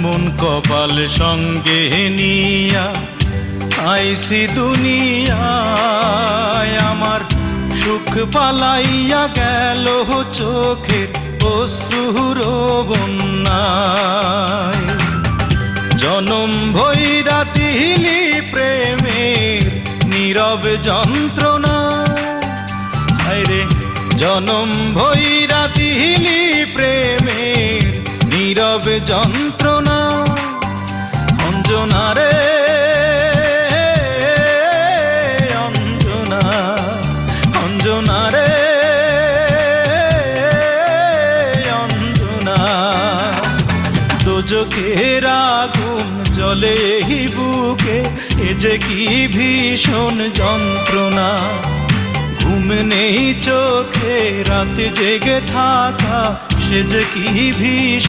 এমন কপাল সঙ্গে নিয়া আইসি দুনিয়ায়, আমার সুখ পালাইয়া গেল চোখের অশ্রুর বন্যায়। জনম ভৈরা দিলি প্রেমের নীরব যন্ত্রণা, আরে জনম ভৈরা দিলি প্রেমের নীরব যন্ত্রণা। অঞ্জনা রে অঞ্জনা, অঞ্জনা রে অঞ্জনা, দোজখের আগুন জ্বলে এই বুকে, এ যে কি ভীষণ যন্ত্রণা। ঘুম নেই চোখে রাত জেগে থাকা, সে যে কি ভীষণ